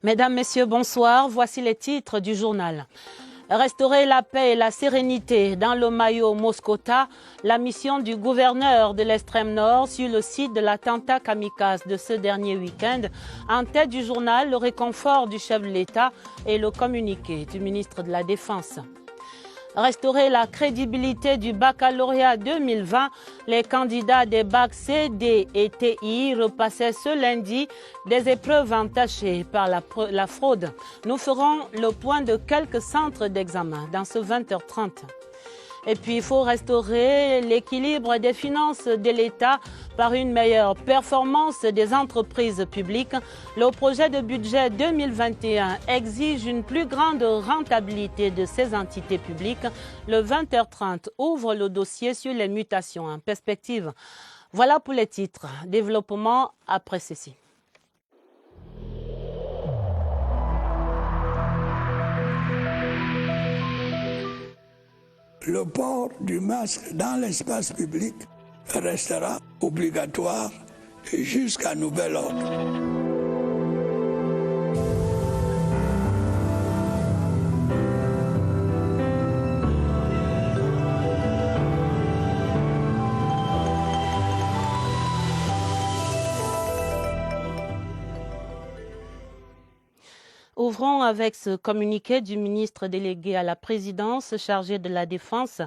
Mesdames, Messieurs, bonsoir. Voici les titres du journal. Restaurer la paix et la sérénité dans le Mayo Moscota, la mission du gouverneur de l'extrême nord sur le site de l'attentat kamikaze de ce dernier week-end. En tête du journal, le réconfort du chef de l'État et le communiqué du ministre de la Défense. Restaurer la crédibilité du baccalauréat 2020, les candidats des bacs C, D et TI repassaient ce lundi des épreuves entachées par la fraude. Nous ferons le point de quelques centres d'examen dans ce 20h30. Et puis, il faut restaurer l'équilibre des finances de l'État par une meilleure performance des entreprises publiques. Le projet de budget 2021 exige une plus grande rentabilité de ces entités publiques. Le 20h30 ouvre le dossier sur les mutations en perspective. Voilà pour les titres. Développement après ceci. Le port du masque dans l'espace public restera obligatoire jusqu'à nouvel ordre. Ouvrons avec ce communiqué du ministre délégué à la présidence chargé de la Défense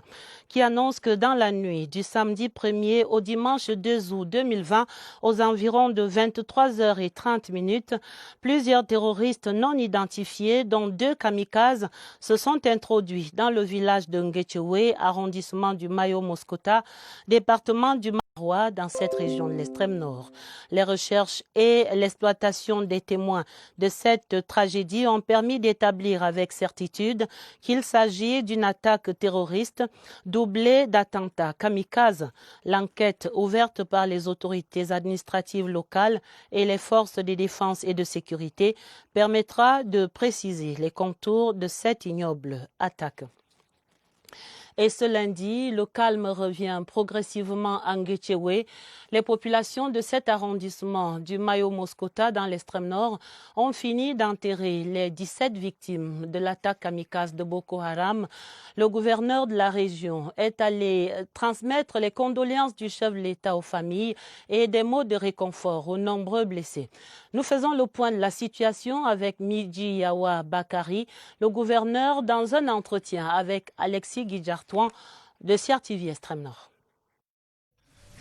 qui annonce que dans la nuit du samedi 1er au dimanche 2 août 2020, aux environs de 23h30, plusieurs terroristes non identifiés, dont 2 kamikazes, se sont introduits dans le village de Ngechewe, arrondissement du Mayo Moscota, département du Marois, dans cette région de l'extrême nord. Les recherches et l'exploitation des témoins de cette tragédie ont permis d'établir avec certitude qu'il s'agit d'une attaque terroriste doublée d'attentats kamikazes. L'enquête ouverte par les autorités administratives locales et les forces de défense et de sécurité permettra de préciser les contours de cette ignoble attaque. Et ce lundi, le calme revient progressivement à Ngechewe. Les populations de cet arrondissement du Mayo Moscota dans l'extrême nord ont fini d'enterrer les 17 victimes de l'attaque kamikaze de Boko Haram. Le gouverneur de la région est allé transmettre les condoléances du chef de l'État aux familles et des mots de réconfort aux nombreux blessés. Nous faisons le point de la situation avec Midji Yawa Bakari, le gouverneur, dans un entretien avec Alexis Guidjartouan de CRTV Extrême Nord.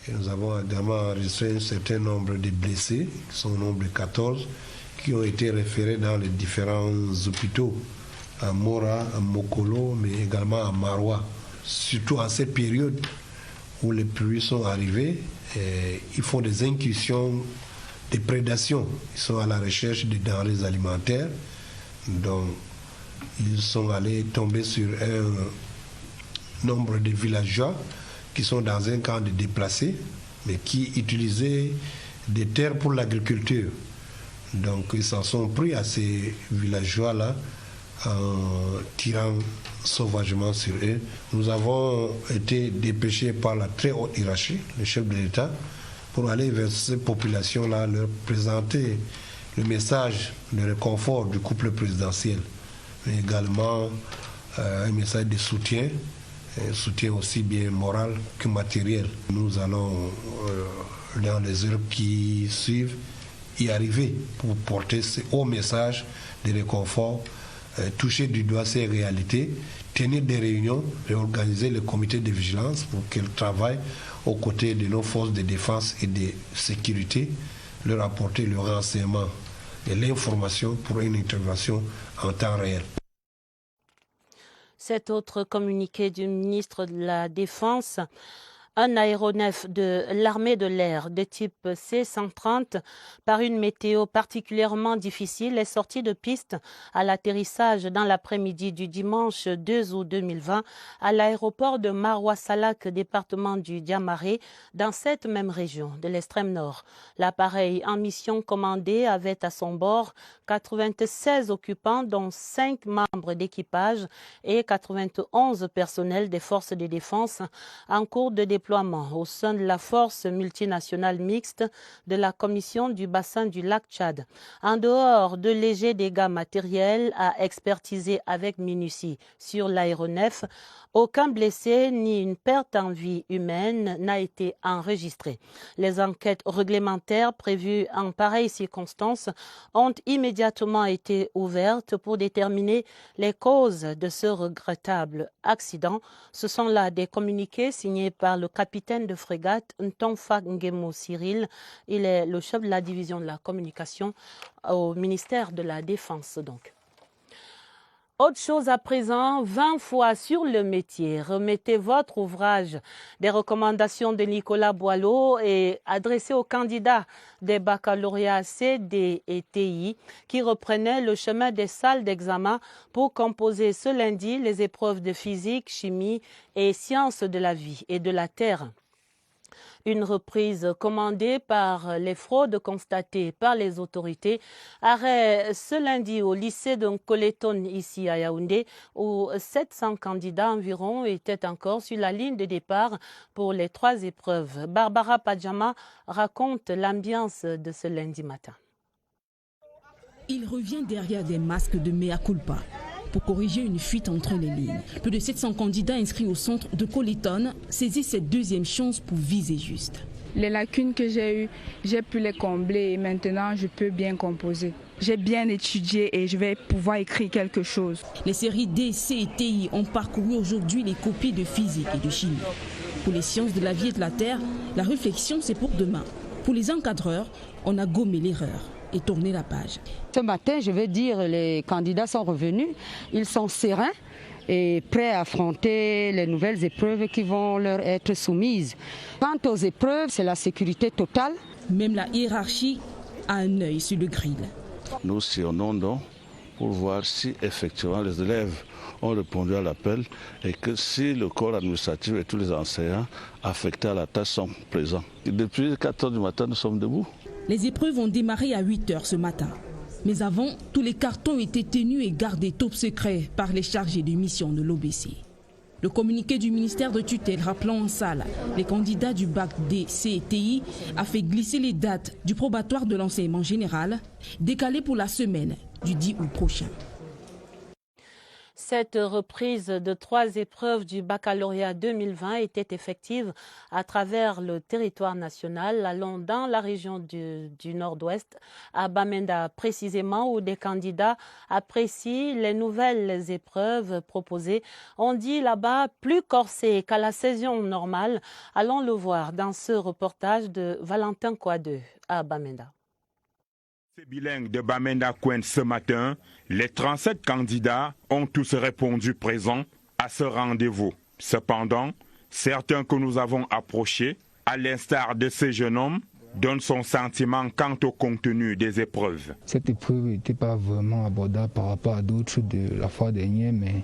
Et nous avons également enregistré un certain nombre de blessés, qui sont au nombre de 14, qui ont été référés dans les différents hôpitaux, à Mora, à Mokolo, mais également à Maroua. Surtout en cette période où les pluies sont arrivées, ils font des incursions, des prédations. Ils sont à la recherche de denrées alimentaires. Donc, ils sont allés tomber sur un nombre de villageois qui sont dans un camp de déplacés, mais qui utilisaient des terres pour l'agriculture. Donc ils s'en sont pris à ces villageois-là en tirant sauvagement sur eux. Nous avons été dépêchés par la très haute hiérarchie, le chef de l'État, pour aller vers ces populations-là, leur présenter le message de réconfort du couple présidentiel, mais également un message de soutien, aussi bien moral que matériel. Nous allons, dans les heures qui suivent, y arriver pour porter ce haut message de réconfort, toucher du doigt ces réalités, tenir des réunions, réorganiser le comité de vigilance pour qu'elles travaillent aux côtés de nos forces de défense et de sécurité, leur apporter le renseignement et l'information pour une intervention en temps réel. Cet autre communiqué du ministre de la Défense, un aéronef de l'armée de l'air de type C-130, par une météo particulièrement difficile, est sorti de piste à l'atterrissage dans l'après-midi du dimanche 2 août 2020 à l'aéroport de Maroua-Salak, département du Diamaré, dans cette même région de l'extrême nord. L'appareil en mission commandée avait à son bord 96 occupants, dont 5 membres d'équipage et 91 personnels des forces de défense en cours de déploiement déploiement au sein de la force multinationale mixte de la Commission du bassin du lac Tchad. En dehors de légers dégâts matériels à expertiser avec minutie sur l'aéronef, aucun blessé ni une perte en vie humaine n'a été enregistré. Les enquêtes réglementaires prévues en pareille circonstance ont immédiatement été ouvertes pour déterminer les causes de ce regrettable accident. Ce sont là des communiqués signés par le capitaine de frégate Ntonfa Ngemo Cyril. Il est le chef de la division de la communication au ministère de la Défense donc. Autre chose à présent, 20 fois sur le métier. Remettez votre ouvrage des recommandations de Nicolas Boileau et adressé aux candidats des baccalauréats CD et TI qui reprenaient le chemin des salles d'examen pour composer ce lundi les épreuves de physique, chimie et sciences de la vie et de la terre. Une reprise commandée par les fraudes constatées par les autorités. Arrêt ce lundi au lycée de Nkoleton ici à Yaoundé où 700 candidats environ étaient encore sur la ligne de départ pour les 3 épreuves. Barbara Padjama raconte l'ambiance de ce lundi matin. Il revient derrière des masques de mea culpa pour corriger une fuite entre les lignes. Plus de 700 candidats inscrits au centre de Koleton saisissent cette deuxième chance pour viser juste. Les lacunes que j'ai eues, j'ai pu les combler et maintenant je peux bien composer. J'ai bien étudié et je vais pouvoir écrire quelque chose. Les séries D, C et TI ont parcouru aujourd'hui les copies de physique et de chimie. Pour les sciences de la vie et de la terre, la réflexion c'est pour demain. Pour les encadreurs, on a gommé l'erreur et tourné la page. Ce matin, je vais dire, les candidats sont revenus, ils sont sereins et prêts à affronter les nouvelles épreuves qui vont leur être soumises. Quant aux épreuves, c'est la sécurité totale. Même la hiérarchie a un œil sur le grill. Nous sillonnons donc pour voir si effectivement les élèves ont répondu à l'appel et que si le corps administratif et tous les enseignants affectés à la tâche sont présents. Et depuis 4 heures du matin, nous sommes debout. Les épreuves ont démarré à 8 heures ce matin. Mais avant, tous les cartons étaient tenus et gardés top secret par les chargés de mission de l'OBC. Le communiqué du ministère de tutelle rappelant en salle les candidats du bac D, C et TI a fait glisser les dates du probatoire de l'enseignement général, décalées pour la semaine du 10 août prochain. Cette reprise de 3 épreuves du baccalauréat 2020 était effective à travers le territoire national, allant dans la région du Nord-Ouest, à Bamenda précisément, où des candidats apprécient les nouvelles épreuves proposées. On dit là-bas plus corsées qu'à la saison normale. Allons le voir dans ce reportage de Valentin Kouadeux à Bamenda. C'est bilingue de Bamenda Kwen ce matin, les 37 candidats ont tous répondu présents à ce rendez-vous. Cependant, certains que nous avons approchés, à l'instar de ce jeune homme, donnent son sentiment quant au contenu des épreuves. Cette épreuve n'était pas vraiment abordable par rapport à d'autres de la fois dernière, mais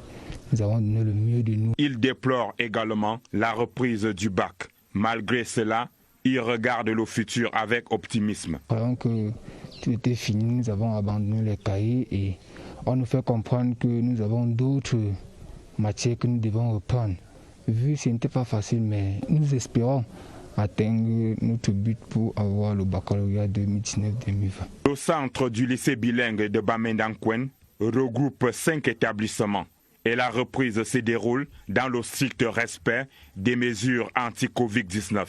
nous avons donné le mieux de nous. Il déplore également la reprise du bac. Malgré cela, il regarde le futur avec optimisme. Croyons que tout était fini, nous avons abandonné les cahiers et on nous fait comprendre que nous avons d'autres matières que nous devons reprendre. Vu que ce n'était pas facile, mais nous espérons atteindre notre but pour avoir le baccalauréat 2019-2020. Le centre du lycée bilingue de Bamenda Kwen regroupe 5 établissements et la reprise se déroule dans le strict respect des mesures anti-Covid-19.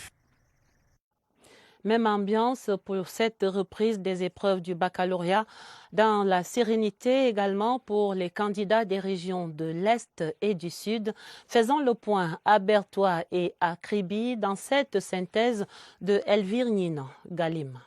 Même ambiance pour cette reprise des épreuves du baccalauréat, dans la sérénité également pour les candidats des régions de l'Est et du Sud. Faisons le point à Bertois et à Kribi dans cette synthèse de Elvire Nina Galim.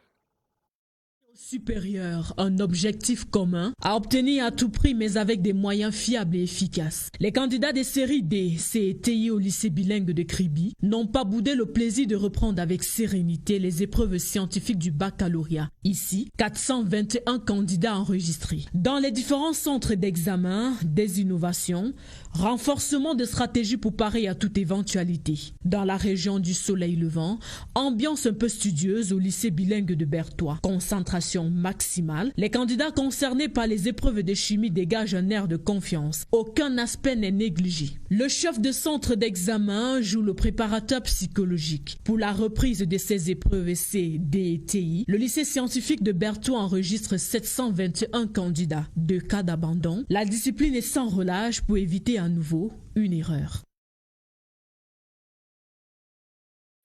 Supérieur, un objectif commun à obtenir à tout prix mais avec des moyens fiables et efficaces. Les candidats des séries D, C et TI au lycée bilingue de Kribi n'ont pas boudé le plaisir de reprendre avec sérénité les épreuves scientifiques du baccalauréat. Ici, 421 candidats enregistrés. Dans les différents centres d'examen, des innovations, renforcement de stratégies pour parer à toute éventualité. Dans la région du soleil levant, ambiance un peu studieuse au lycée bilingue de Bertois. Concentration préparation maximale. Les candidats concernés par les épreuves de chimie dégagent un air de confiance. Aucun aspect n'est négligé. Le chef de centre d'examen joue le préparateur psychologique. Pour la reprise de ces épreuves C, D et TI, le lycée scientifique de Berthoud enregistre 721 candidats. 2 cas d'abandon. La discipline est sans relâche pour éviter à nouveau une erreur.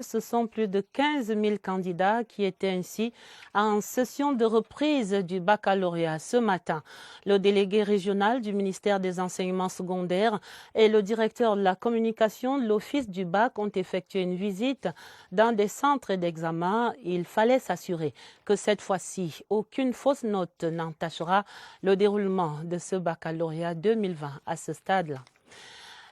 Ce sont plus de 15 000 candidats qui étaient ainsi en session de reprise du baccalauréat ce matin. Le délégué régional du ministère des Enseignements secondaires et le directeur de la communication de l'Office du bac ont effectué une visite dans des centres d'examen. Il fallait s'assurer que cette fois-ci, aucune fausse note n'entachera le déroulement de ce baccalauréat 2020 à ce stade-là.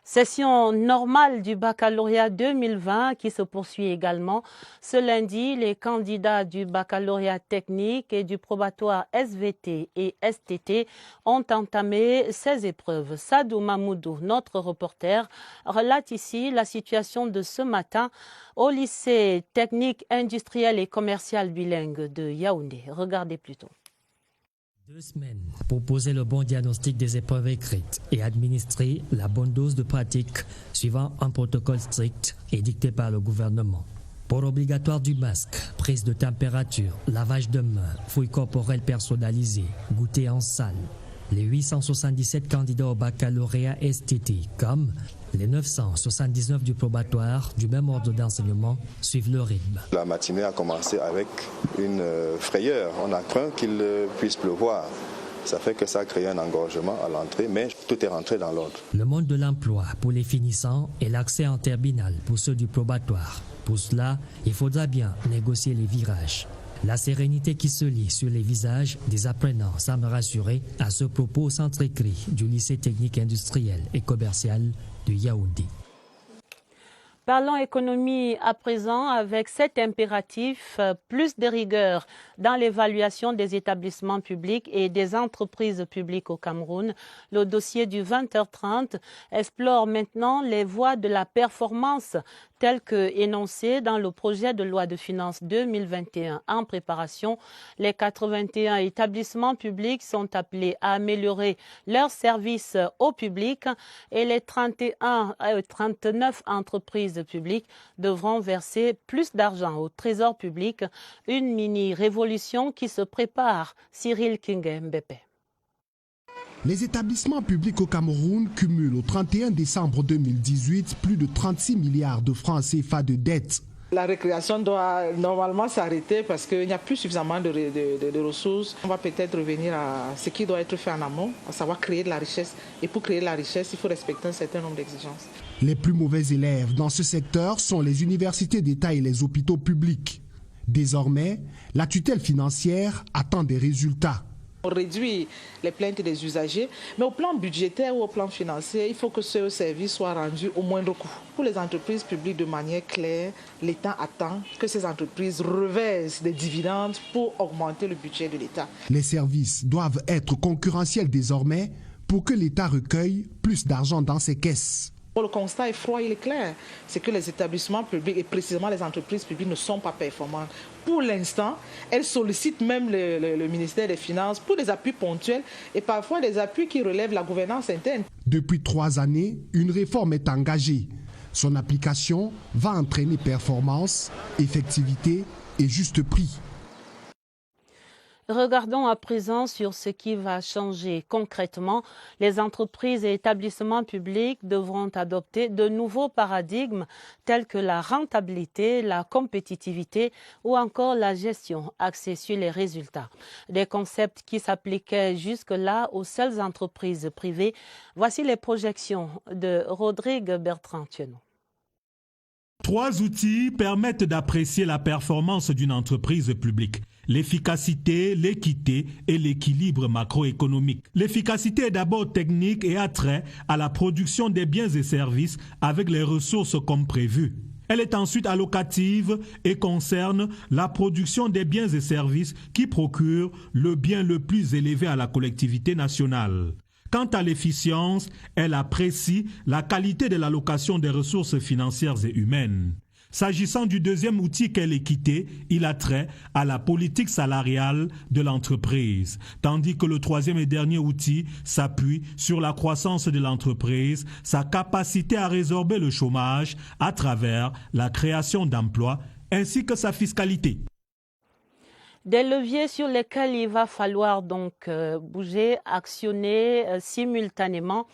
Session normale du baccalauréat 2020 qui se poursuit également. Ce lundi, les candidats du baccalauréat technique et du probatoire SVT et STT ont entamé ces épreuves. Sadou Mamoudou, notre reporter, relate ici la situation de ce matin au lycée technique industriel et commercial bilingue de Yaoundé. Regardez plutôt. 2 semaines pour poser le bon diagnostic des épreuves écrites et administrer la bonne dose de pratique suivant un protocole strict édicté par le gouvernement. Port obligatoire du masque, prise de température, lavage de mains, fouille corporelle personnalisée, goûter en salle. Les 877 candidats au baccalauréat STT, comme les 979 du probatoire du même ordre d'enseignement, suivent le rythme. La matinée a commencé avec une frayeur. On a craint qu'il puisse pleuvoir. Ça fait que ça a créé un engorgement à l'entrée, mais tout est rentré dans l'ordre. Le monde de l'emploi pour les finissants et l'accès en terminale pour ceux du probatoire. Pour cela, il faudra bien négocier les virages. La sérénité qui se lit sur les visages des apprenants semble rassurer à ce propos au centre écrit du lycée technique industriel et commercial de Yaoundé. Parlons économie à présent avec cet impératif, plus de rigueur dans l'évaluation des établissements publics et des entreprises publiques au Cameroun. Le dossier du 20h30 explore maintenant les voies de la performance telles que énoncées dans le projet de loi de finances 2021 en préparation. Les 81 établissements publics sont appelés à améliorer leurs services au public et les 39 entreprises publiques devront verser plus d'argent au trésor public. Une mini-révolution qui se prépare. Cyril Kingue-Mbépé. Les établissements publics au Cameroun cumulent au 31 décembre 2018 plus de 36 milliards de francs CFA de dettes. La récréation doit normalement s'arrêter parce qu'il n'y a plus suffisamment de ressources. On va peut-être revenir à ce qui doit être fait en amont, à savoir créer de la richesse. Et pour créer de la richesse, il faut respecter un certain nombre d'exigences. Les plus mauvais élèves dans ce secteur sont les universités d'État et les hôpitaux publics. Désormais, la tutelle financière attend des résultats. On réduit les plaintes des usagers, mais au plan budgétaire ou au plan financier, il faut que ce service soit rendu au moindre coût. Pour les entreprises publiques, de manière claire, l'État attend que ces entreprises reversent des dividendes pour augmenter le budget de l'État. Les services doivent être concurrentiels désormais pour que l'État recueille plus d'argent dans ses caisses. Le constat est froid, il est clair. C'est que les établissements publics et précisément les entreprises publiques ne sont pas performantes. Pour l'instant, elles sollicitent même le ministère des Finances pour des appuis ponctuels et parfois des appuis qui relèvent la gouvernance interne. Depuis 3 années, une réforme est engagée. Son application va entraîner performance, effectivité et juste prix. Regardons à présent sur ce qui va changer concrètement. Les entreprises et établissements publics devront adopter de nouveaux paradigmes tels que la rentabilité, la compétitivité ou encore la gestion axée sur les résultats. Des concepts qui s'appliquaient jusque-là aux seules entreprises privées. Voici les projections de Rodrigue Bertrand-Thienon. 3 outils permettent d'apprécier la performance d'une entreprise publique. L'efficacité, l'équité et l'équilibre macroéconomique. L'efficacité est d'abord technique et a trait à la production des biens et services avec les ressources comme prévu. Elle est ensuite allocative et concerne la production des biens et services qui procurent le bien le plus élevé à la collectivité nationale. Quant à l'efficience, elle apprécie la qualité de l'allocation des ressources financières et humaines. S'agissant du deuxième outil qu'est l'équité, il a trait à la politique salariale de l'entreprise, tandis que le troisième et dernier outil s'appuie sur la croissance de l'entreprise, sa capacité à résorber le chômage à travers la création d'emplois ainsi que sa fiscalité. Des leviers sur lesquels il va falloir donc bouger, actionner simultanément.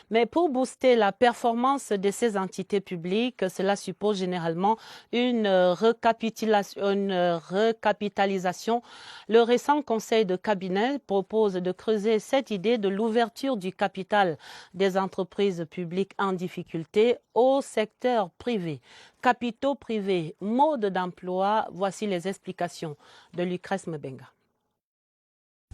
Mais pour booster la performance de ces entités publiques, cela suppose généralement une recapitalisation. Le récent conseil de cabinet propose de creuser cette idée de l'ouverture du capital des entreprises publiques en difficulté au secteur privé. Capitaux privés, mode d'emploi, voici les explications de Lucrèce Mbenga.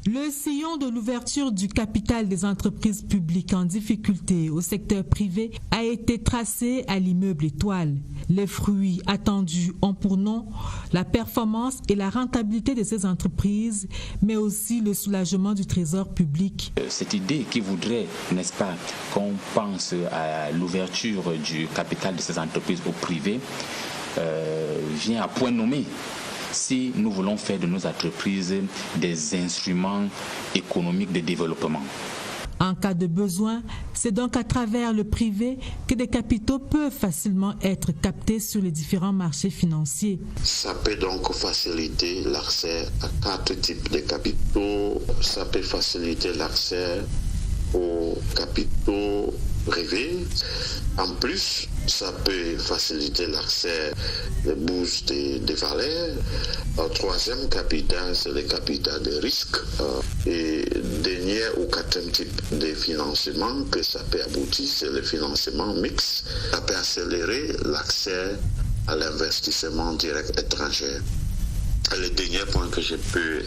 Le sillon de l'ouverture du capital des entreprises publiques en difficulté au secteur privé a été tracé à l'immeuble Étoile. Les fruits attendus ont pour nom la performance et la rentabilité de ces entreprises, mais aussi le soulagement du trésor public. Cette idée qui voudrait, n'est-ce pas, qu'on pense à l'ouverture du capital de ces entreprises au privé, vient à point nommé. Si nous voulons faire de nos entreprises des instruments économiques de développement. En cas de besoin, c'est donc à travers le privé que des capitaux peuvent facilement être captés sur les différents marchés financiers. Ça peut donc faciliter l'accès à 4 types de capitaux. Ça peut faciliter l'accès aux capitaux privés. En plus, ça peut faciliter l'accès des bourses de valeurs. Le troisième capital, c'est le capital de risque. Et dernier ou quatrième type de financement que ça peut aboutir, c'est le financement mixte. Ça peut accélérer l'accès à l'investissement direct étranger. Le dernier point que je peux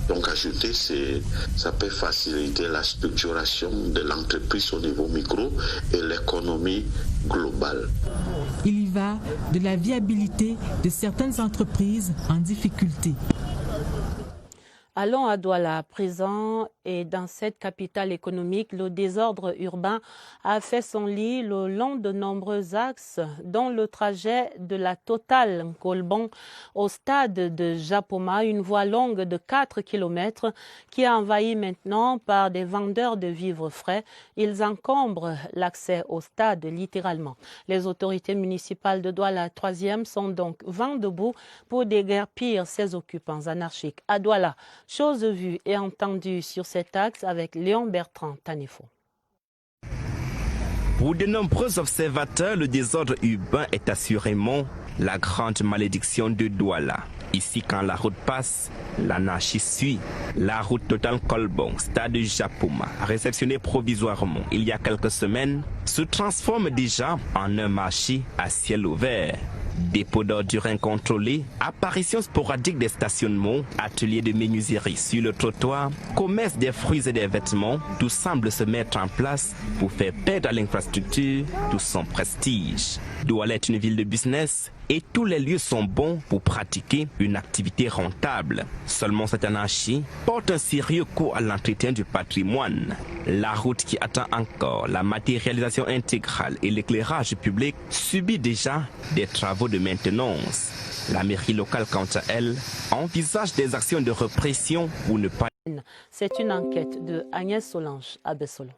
donc ajouter, c'est ça peut faciliter la structuration de l'entreprise au niveau micro et l'économie globale. Il y va de la viabilité de certaines entreprises en difficulté. Allons à Douala à présent, et dans cette capitale économique, le désordre urbain a fait son lit le long de nombreux axes, dont le trajet de la Total Kolbon au stade de Japoma, une voie longue de 4 km qui est envahie maintenant par des vendeurs de vivres frais. Ils encombrent l'accès au stade littéralement. Les autorités municipales de Douala 3e sont donc vent debout pour déguerpir ces occupants anarchiques. À Douala, chose vue et entendue sur cet axe avec Léon Bertrand Tanifo. Pour de nombreux observateurs, le désordre urbain est assurément la grande malédiction de Douala. Ici, quand la route passe, l'anarchie suit. La route Total Kolbon, stade de Japoma, réceptionnée provisoirement il y a quelques semaines, se transforme déjà en un marché à ciel ouvert. Dépôts d'ordures incontrôlés, apparition sporadique des stationnements, ateliers de menuiserie sur le trottoir, commerce des fruits et des vêtements, tout semble se mettre en place pour faire perdre à l'infrastructure tout son prestige. Douala est une ville de business et tous les lieux sont bons pour pratiquer une activité rentable. Seulement cette anarchie porte un sérieux coup à l'entretien du patrimoine. La route qui attend encore la matérialisation intégrale et l'éclairage public subit déjà des travaux de maintenance. La mairie locale, quant à elle, envisage des actions de répression pour ne pas... C'est une enquête de Agnès Solange à Bessolo.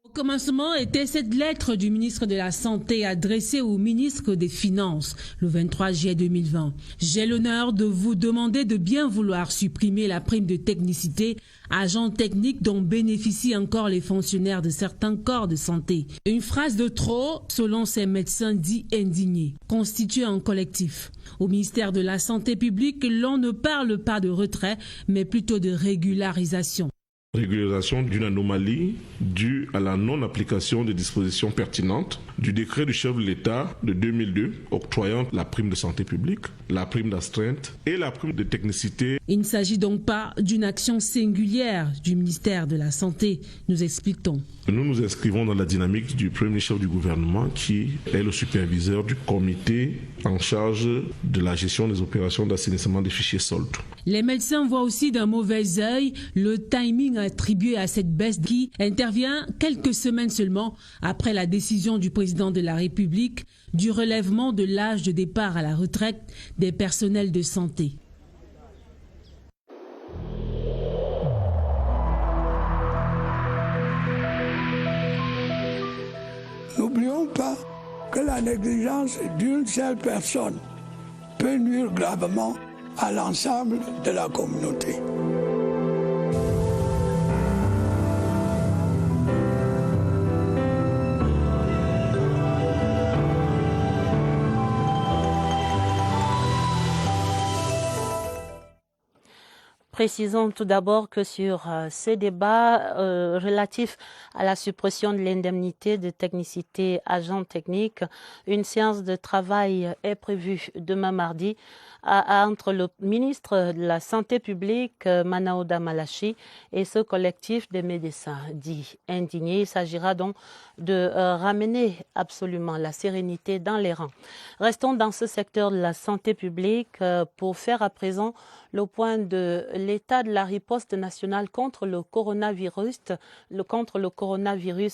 Au commencement était cette lettre du ministre de la Santé adressée au ministre des Finances le 23 juillet 2020. J'ai l'honneur de vous demander de bien vouloir supprimer la prime de technicité, agent technique dont bénéficient encore les fonctionnaires de certains corps de santé. Une phrase de trop, selon ces médecins dits indignés, constitués en collectif. Au ministère de la Santé publique, l'on ne parle pas de retrait, mais plutôt de régularisation. Régularisation d'une anomalie due à la non-application des dispositions pertinentes du décret du chef de l'État de 2002 octroyant la prime de santé publique, la prime d'astreinte et la prime de technicité. Il ne s'agit donc pas d'une action singulière du ministère de la Santé, nous expliquons. Nous nous inscrivons dans la dynamique du premier chef du gouvernement qui est le superviseur du comité en charge de la gestion des opérations d'assainissement des fichiers soldes. Les médecins voient aussi d'un mauvais œil le timing attribué à cette baisse qui intervient quelques semaines seulement après la décision du président de la République du relèvement de l'âge de départ à la retraite des personnels de santé. N'oublions pas que la négligence d'une seule personne peut nuire gravement à l'ensemble de la communauté. Précisons tout d'abord que sur ces débats relatifs à la suppression de l'indemnité de technicité agent technique, une séance de travail est prévue demain mardi entre le ministre de la Santé publique, Manaouda Malachi, et ce collectif des médecins dits indignés. Il s'agira donc de ramener absolument la sérénité dans les rangs. Restons dans ce secteur de la santé publique pour faire à présent le point de l'état de la riposte nationale contre le coronavirus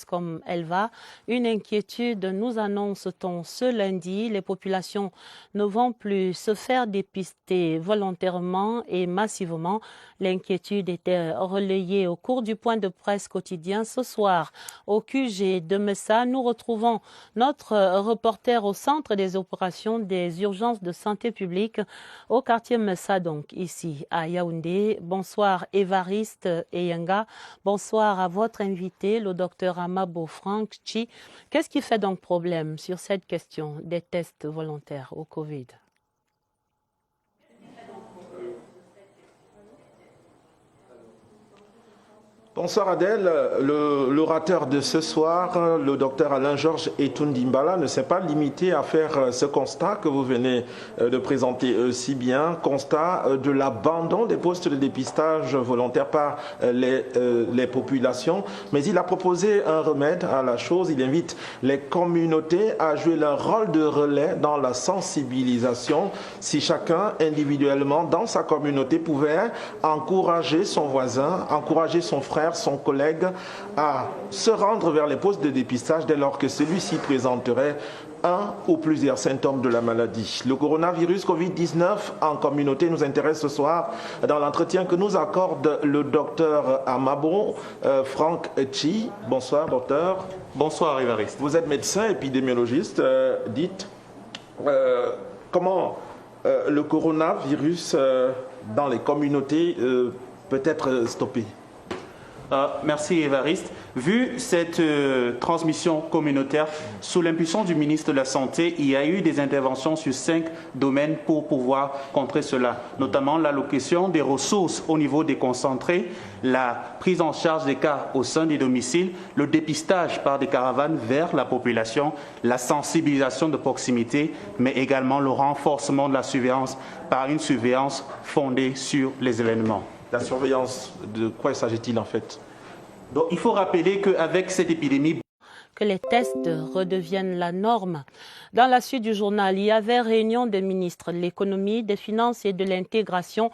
comme elle va. Une inquiétude nous annonce-t-on ce lundi. Les populations ne vont plus se faire dépister volontairement et massivement. L'inquiétude était relayée au cours du point de presse quotidien ce soir. Au QG de Messa, nous retrouvons notre reporter au centre des opérations des urgences de santé publique au quartier Messa, donc ici à Yaoundé. Bonsoir Évariste Eyenga. Bonsoir à votre invité, le docteur Amabo Frank Chi. Qu'est-ce qui fait donc problème sur cette question des tests volontaires au Covid? Bonsoir Adèle, l'orateur de ce soir, le docteur Alain-Georges Etundimbala, ne s'est pas limité à faire ce constat que vous venez de présenter si bien, constat de l'abandon des postes de dépistage volontaire par les populations, mais il a proposé un remède à la chose. Il invite les communautés à jouer leur rôle de relais dans la sensibilisation. Si chacun individuellement dans sa communauté pouvait encourager son voisin, encourager son frère, son collègue à se rendre vers les postes de dépistage dès lors que celui-ci présenterait un ou plusieurs symptômes de la maladie. Le coronavirus Covid-19 en communauté nous intéresse ce soir dans l'entretien que nous accorde le docteur Amabo Frank Chi. Bonsoir docteur. Bonsoir Évariste. Vous êtes médecin épidémiologiste. Dites comment le coronavirus dans les communautés peut être stoppé? Merci Évariste. Vu cette transmission communautaire, sous l'impulsion du ministre de la Santé, il y a eu des interventions sur 5 domaines pour pouvoir contrer cela, notamment l'allocation des ressources au niveau des concentrés, la prise en charge des cas au sein des domiciles, le dépistage par des caravanes vers la population, la sensibilisation de proximité, mais également le renforcement de la surveillance par une surveillance fondée sur les événements. La surveillance, de quoi s'agit-il en fait? Donc, il faut rappeler qu'avec cette épidémie, que les tests redeviennent la norme. Dans la suite du journal, il y avait réunion des ministres de l'économie, des finances et de l'intégration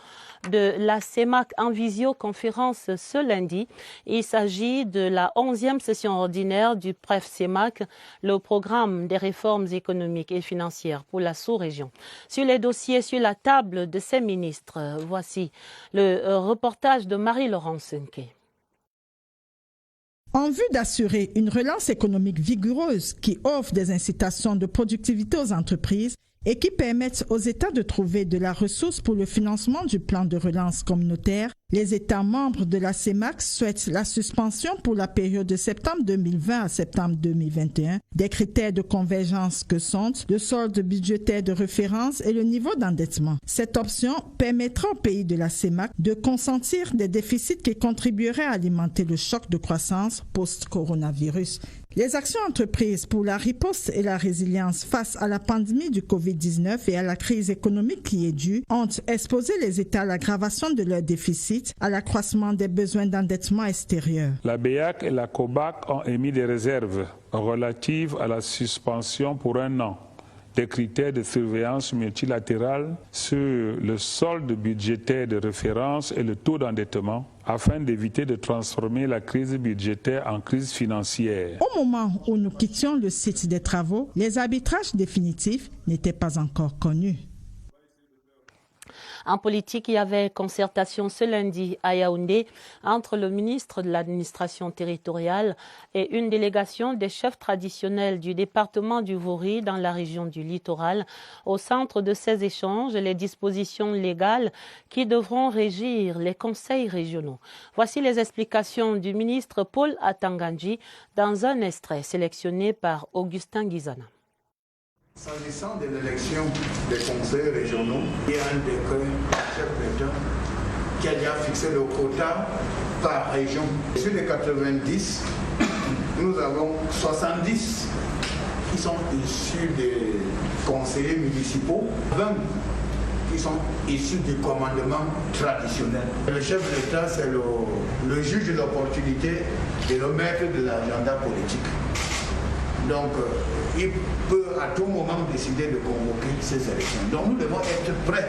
de la CEMAC en visioconférence ce lundi. Il s'agit de la 11e session ordinaire du PREF-CEMAC, le programme des réformes économiques et financières pour la sous-région. Sur les dossiers sur la table de ces ministres, voici le reportage de Marie-Laurence Nké. En vue d'assurer une relance économique vigoureuse qui offre des incitations de productivité aux entreprises et qui permettent aux États de trouver de la ressource pour le financement du plan de relance communautaire, les États membres de la CEMAC souhaitent la suspension pour la période de septembre 2020 à septembre 2021 des critères de convergence que sont le solde budgétaire de référence et le niveau d'endettement. Cette option permettra aux pays de la CEMAC de consentir des déficits qui contribueraient à alimenter le choc de croissance post-coronavirus. Les actions entreprises pour la riposte et la résilience face à la pandémie du Covid-19 et à la crise économique qui est due ont exposé les États à l'aggravation de leurs déficits, à l'accroissement des besoins d'endettement extérieur. La BEAC et la COBAC ont émis des réserves relatives à la suspension pour un an des critères de surveillance multilatérale sur le solde budgétaire de référence et le taux d'endettement afin d'éviter de transformer la crise budgétaire en crise financière. Au moment où nous quittions le site des travaux, les arbitrages définitifs n'étaient pas encore connus. En politique, il y avait concertation ce lundi à Yaoundé entre le ministre de l'administration territoriale et une délégation des chefs traditionnels du département du Vaury dans la région du littoral. Au centre de ces échanges, les dispositions légales qui devront régir les conseils régionaux. Voici les explications du ministre Paul Atangandji dans un extrait sélectionné par Augustin Guizana. S'agissant de l'élection des conseils régionaux, il y a un décret chef d'État qui a déjà fixé le quota par région. Sur les 90, nous avons 70 qui sont issus des conseillers municipaux, 20 qui sont issus du commandement traditionnel. Le chef d'État, c'est le juge de l'opportunité et le maître de l'agenda politique. Donc, il peut à tout moment décider de convoquer ces élections. Donc, nous devons être prêts.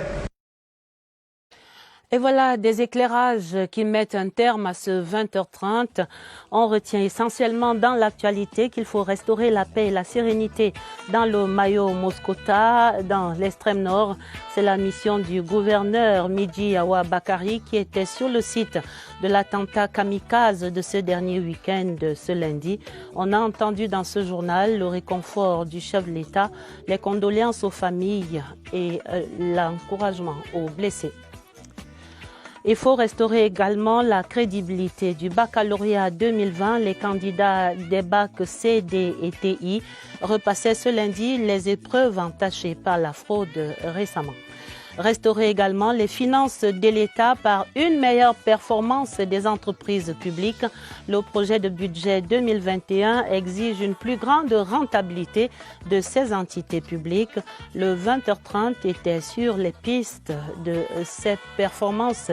Et voilà des éclairages qui mettent un terme à ce 20h30. On retient essentiellement dans l'actualité qu'il faut restaurer la paix et la sérénité dans le Mayo Moscota, dans l'extrême nord. C'est la mission du gouverneur Midji Awa Bakari qui était sur le site de l'attentat kamikaze de ce dernier week-end, ce lundi. On a entendu dans ce journal le réconfort du chef de l'État, les condoléances aux familles et l'encouragement aux blessés. Il faut restaurer également la crédibilité du baccalauréat 2020. Les candidats des bacs C, D et TI repassaient ce lundi les épreuves entachées par la fraude récemment. Restaurer également les finances de l'État par une meilleure performance des entreprises publiques. Le projet de budget 2021 exige une plus grande rentabilité de ces entités publiques. Le 20h30 était sur les pistes de cette performance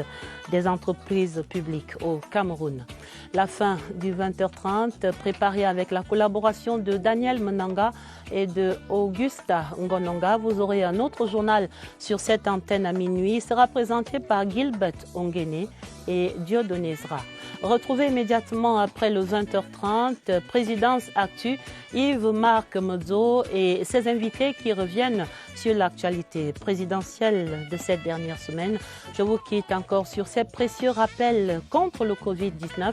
des entreprises publiques au Cameroun. La fin du 20h30, préparée avec la collaboration de Daniel Menanga et de Augusta Ngononga. Vous aurez un autre journal sur cette antenne à minuit. Il sera présenté par Gilbert Ongene et Dieudonné Zra. Retrouvez immédiatement après le 20h30 Présidence Actu, Yves-Marc Mozo et ses invités qui reviennent sur l'actualité présidentielle de cette dernière semaine. Je vous quitte encore sur ces précieux rappels contre le Covid-19.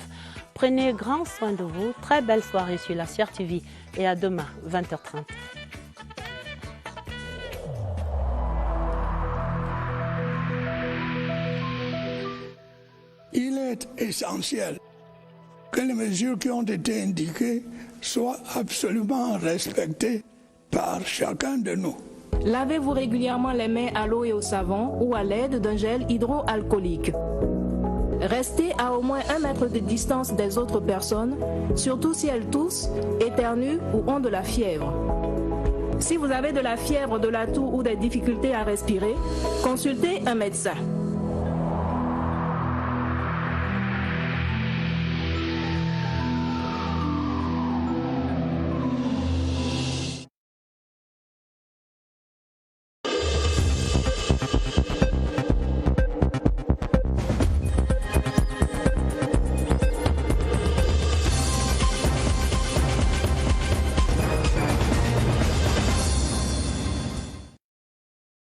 Prenez grand soin de vous. Très belle soirée sur la CRTV et à demain, 20h30. Il est essentiel que les mesures qui ont été indiquées soient absolument respectées par chacun de nous. Lavez-vous régulièrement les mains à l'eau et au savon ou à l'aide d'un gel hydroalcoolique. Restez à au moins 1 mètre de distance des autres personnes, surtout si elles toussent, éternuent ou ont de la fièvre. Si vous avez de la fièvre, de la toux ou des difficultés à respirer, consultez un médecin.